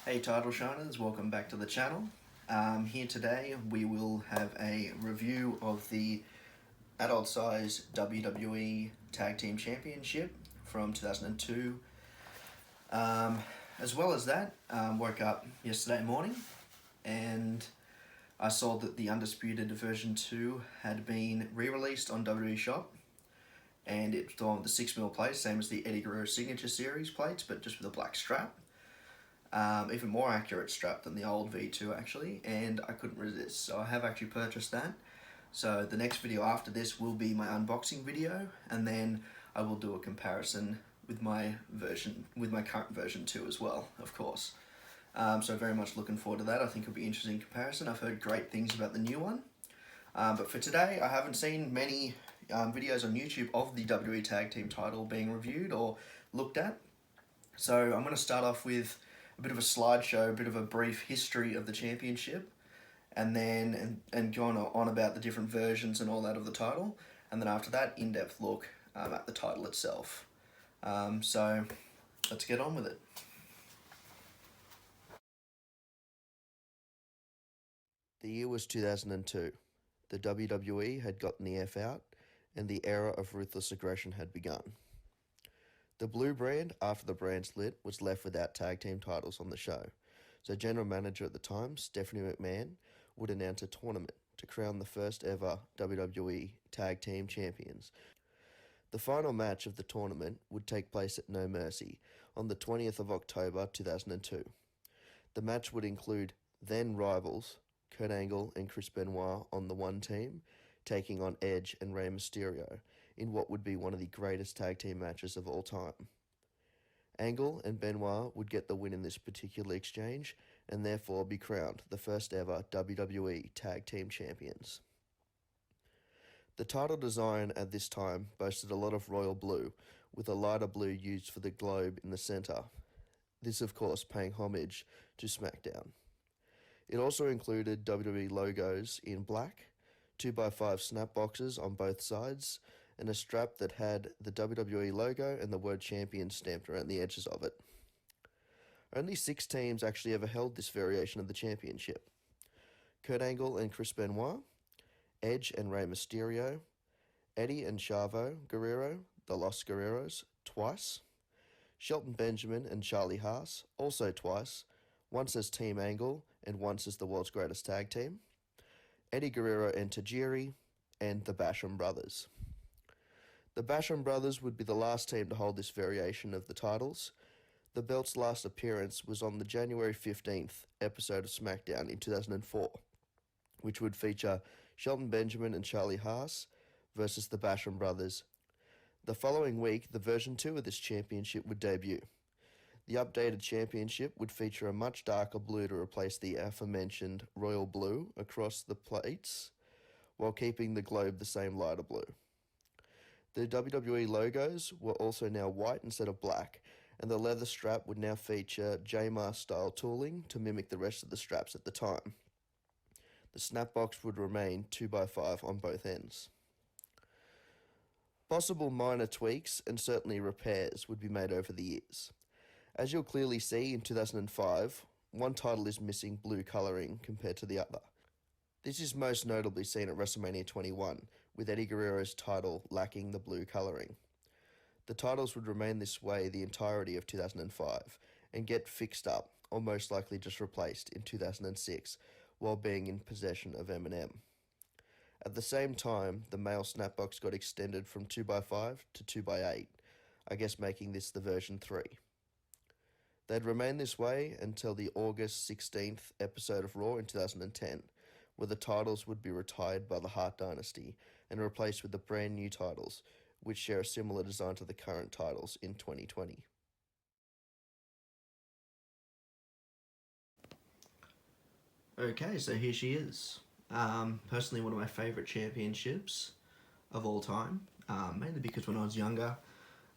Hey title shiners, welcome back to the channel. Here today we will have a review of the adult size WWE Tag Team Championship from 2002. As well as that, woke up yesterday morning and I saw that the Undisputed version 2 had been re-released on WWE Shop, and it's on the 6mm plate, same as the Eddie Guerrero Signature Series plates, but just with a black strap. Even more accurate strap than the old V2 actually, and I couldn't resist, so I have actually purchased that. So the next video after this will be my unboxing video, and then I will do a comparison with my current version 2 as well, of course. So very much looking forward to that. I think it'll be an interesting comparison. I've heard great things about the new one. But for today, I haven't seen many videos on YouTube of the WWE Tag Team title being reviewed or looked at. So I'm going to start off with a bit of a slideshow, a bit of a brief history of the championship, and then go on about the different versions and all that of the title, and then after that, in-depth look at the title itself. So let's get on with it. The year was 2002. The WWE had gotten the F out, and the era of ruthless aggression had begun. The Blue brand, after the brand split, was left without tag team titles on the show, so general manager at the time, Stephanie McMahon, would announce a tournament to crown the first ever WWE Tag Team Champions. The final match of the tournament would take place at No Mercy on the 20th of October 2002. The match would include then rivals Kurt Angle and Chris Benoit on the one team, taking on Edge and Rey Mysterio in what would be one of the greatest tag team matches of all time. Angle and Benoit would get the win in this particular exchange and therefore be crowned the first ever WWE Tag Team Champions. The title design at this time boasted a lot of royal blue, with a lighter blue used for the globe in the center. This, of course, paying homage to SmackDown. It also included WWE logos in black, 2x5 snap boxes on both sides, and a strap that had the WWE logo and the word champion stamped around the edges of it. Only 6 teams actually ever held this variation of the championship: Kurt Angle and Chris Benoit, Edge and Rey Mysterio, Eddie and Chavo Guerrero, the Los Guerreros, twice, Shelton Benjamin and Charlie Haas, also twice, once as Team Angle and once as the world's greatest tag team, Eddie Guerrero and Tajiri, and the Basham Brothers. The Basham Brothers would be the last team to hold this variation of the titles. The belt's last appearance was on the January 15th episode of SmackDown in 2004, which would feature Shelton Benjamin and Charlie Haas versus the Basham Brothers. The following week, the version 2 of this championship would debut. The updated championship would feature a much darker blue to replace the aforementioned royal blue across the plates, while keeping the globe the same lighter blue. The WWE logos were also now white instead of black, and the leather strap would now feature J-Mar style tooling to mimic the rest of the straps at the time. The snapbox would remain 2x5 on both ends. Possible minor tweaks and certainly repairs would be made over the years. As you'll clearly see in 2005, one title is missing blue colouring compared to the other. This is most notably seen at WrestleMania 21, with Eddie Guerrero's title lacking the blue colouring. The titles would remain this way the entirety of 2005, and get fixed up, or most likely just replaced, in 2006, while being in possession of Eminem. At the same time, the male snapbox got extended from 2x5 to 2x8, I guess making this the version 3. They'd remain this way until the August 16th episode of Raw in 2010, where the titles would be retired by the Hart Dynasty and replaced with the brand new titles, which share a similar design to the current titles in 2020. Okay, so here she is. Personally, one of my favourite championships of all time, mainly because when I was younger,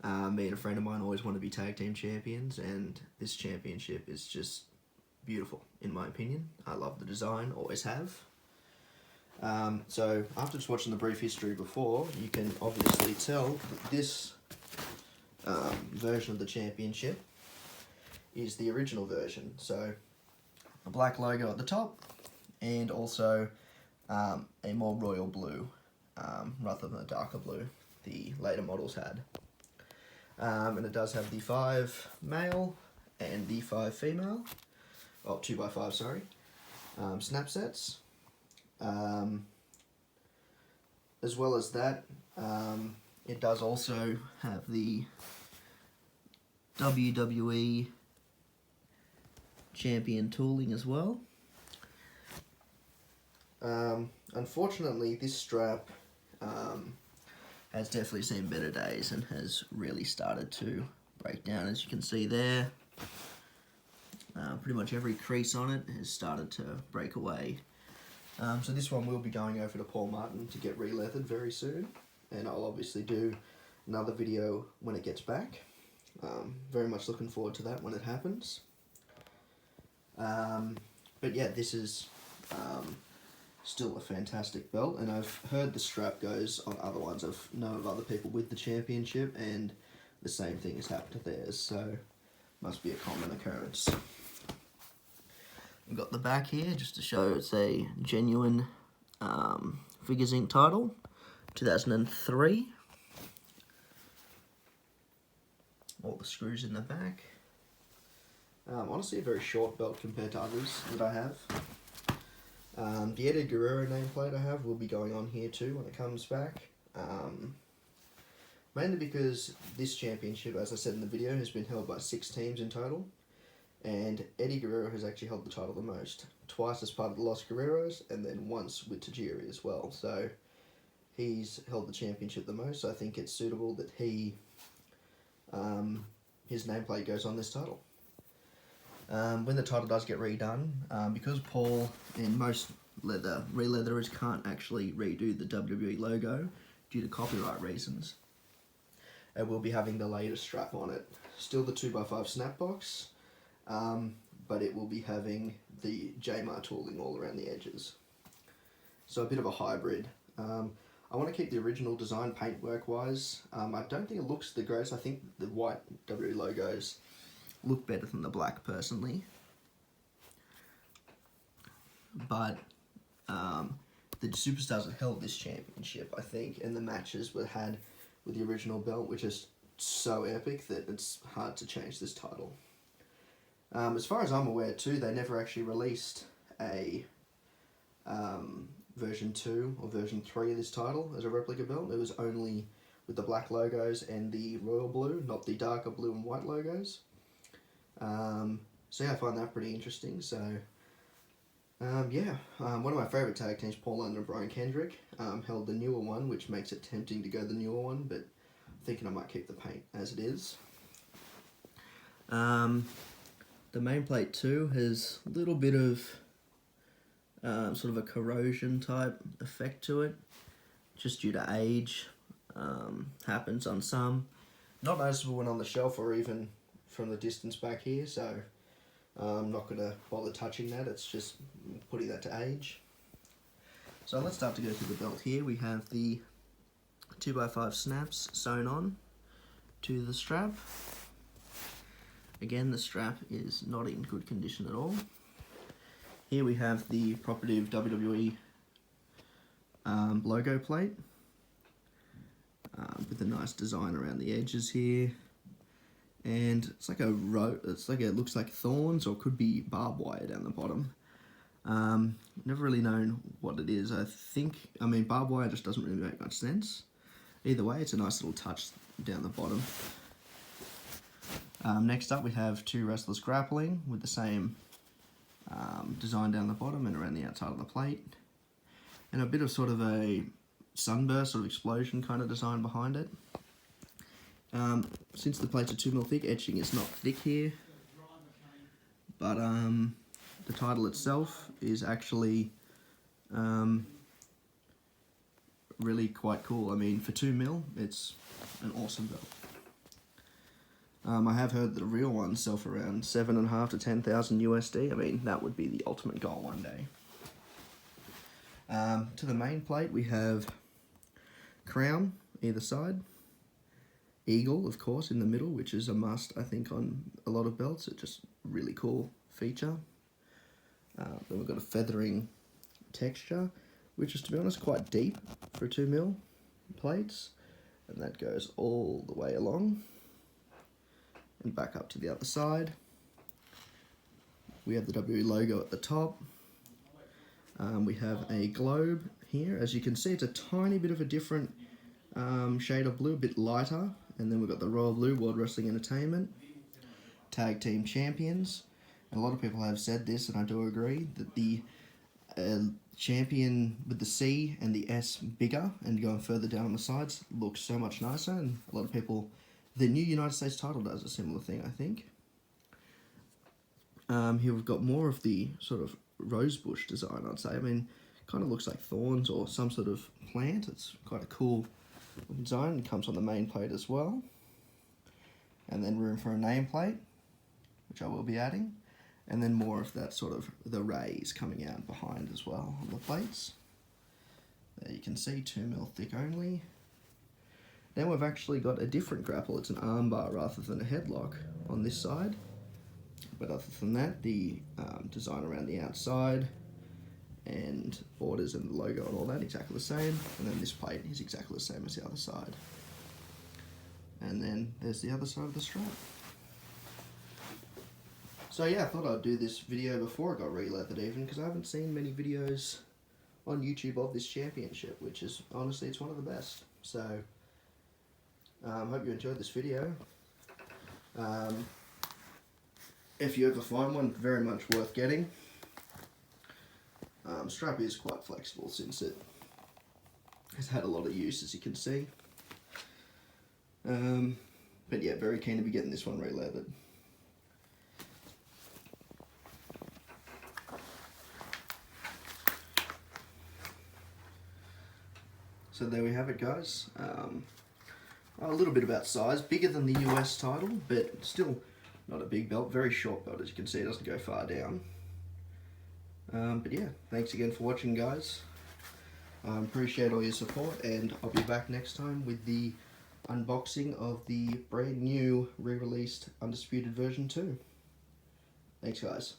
me and a friend of mine always wanted to be tag team champions, and this championship is just beautiful, in my opinion. I love the design, always have. So after just watching the brief history before, you can obviously tell that this version of the championship is the original version. So a black logo at the top, and also a more royal blue rather than a darker blue the later models had. And it does have the 5 male and the 5 female, 2x5, sorry, snap sets. As well as that, it does also have the WWE champion tooling as well. Unfortunately, this strap has definitely seen better days and has really started to break down, as you can see there. Pretty much every crease on it has started to break away. So this one will be going over to Paul Martin to get re-leathered very soon, and I'll obviously do another video when it gets back. Very much looking forward to that when it happens. But yeah, this is still a fantastic belt, and I've heard the strap goes on other ones. I've known of other people with the championship, and the same thing has happened to theirs, so must be a common occurrence. We've got the back here just to show it's a genuine Figures Inc. title, 2003. All the screws in the back. Honestly, a very short belt compared to others that I have. The Eddie Guerrero nameplate I have will be going on here too when it comes back. Mainly because this championship, as I said in the video, has been held by 6 teams in total. And Eddie Guerrero has actually held the title the most. Twice as part of the Los Guerreros, and then once with Tajiri as well. So he's held the championship the most. So I think it's suitable that he, his nameplate goes on this title. When the title does get redone, because Paul and most re-leatherers can't actually redo the WWE logo due to copyright reasons, it will be having the latest strap on it. Still the 2x5 snap box, but it will be having the Jmar tooling all around the edges. So a bit of a hybrid. I want to keep the original design paintwork wise. I don't think it looks the greatest. I think the white WWE logos look better than the black personally. But the superstars that held this championship, I think, and the matches were had with the original belt, which is so epic that it's hard to change this title. As far as I'm aware too, they never actually released a version 2 or version 3 of this title as a replica belt. It was only with the black logos and the royal blue, not the darker blue and white logos. So yeah, I find that pretty interesting. So yeah, one of my favourite tag teams, Paul London and Brian Kendrick, held the newer one, which makes it tempting to go the newer one, but I'm thinking I might keep the paint as it is. The main plate too has a little bit of sort of a corrosion type effect to it, just due to age. Happens on some. Not noticeable when on the shelf or even from the distance back here, so I'm not going to bother touching that. It's just putting that to age. So let's start to go through the belt here. We have the 2x5 snaps sewn on to the strap. Again, the strap is not in good condition at all. Here we have the property of WWE logo plate with a nice design around the edges here. And it's like a rope. It looks like thorns, or could be barbed wire down the bottom. Never really known what it is. I mean, barbed wire just doesn't really make much sense. Either way, it's a nice little touch down the bottom. Next up, we have 2 wrestlers grappling with the same design down the bottom and around the outside of the plate, and a bit of sort of a sunburst, sort of explosion kind of design behind it. Since the plates are 2mm thick, etching is not thick here, but the title itself is actually really quite cool. I mean, for 2mm, it's an awesome belt. I have heard that the real ones sell for around $7,500 to $10,000 USD. I mean, that would be the ultimate goal one day. To the main plate, we have crown either side. eagle, of course, in the middle, which is a must, I think, on a lot of belts. It's just really cool feature. Then we've got a feathering texture, which is, to be honest, quite deep for 2mm plates, and that goes all the way along and back up to the other side. We have the WWE logo at the top. We have a globe here. As you can see, it's a tiny bit of a different shade of blue, a bit lighter. And then we've got the Royal Blue, World Wrestling Entertainment, Tag Team Champions. And a lot of people have said this, and I do agree, that the champion with the C and the S bigger and going further down on the sides looks so much nicer. And a lot of people, the new United States title does a similar thing, I think. Here we've got more of the sort of rosebush design, I'd say. I mean, kind of looks like thorns or some sort of plant. It's quite a cool design. It comes on the main plate as well. And then room for a nameplate, which I will be adding. And then more of that sort of the rays coming out behind as well on the plates. There you can see 2mm thick only. Then we've actually got a different grapple. It's an armbar rather than a headlock on this side. But other than that, the design around the outside and borders and the logo and all that, exactly the same. And then this plate is exactly the same as the other side. And then there's the other side of the strap. So yeah, I thought I'd do this video before it got re-leathered even, because I haven't seen many videos on YouTube of this championship, which is, honestly, it's one of the best. So, hope you enjoyed this video. If you ever find one, very much worth getting. Strap is quite flexible since it has had a lot of use, as you can see. But yeah, very keen to be getting this one re-leathered. So there we have it, guys. A little bit about size, bigger than the US title, but still not a big belt, very short belt, as you can see, it doesn't go far down. But yeah, thanks again for watching, guys. Appreciate all your support, and I'll be back next time with the unboxing of the brand new re-released Undisputed version 2. Thanks, guys.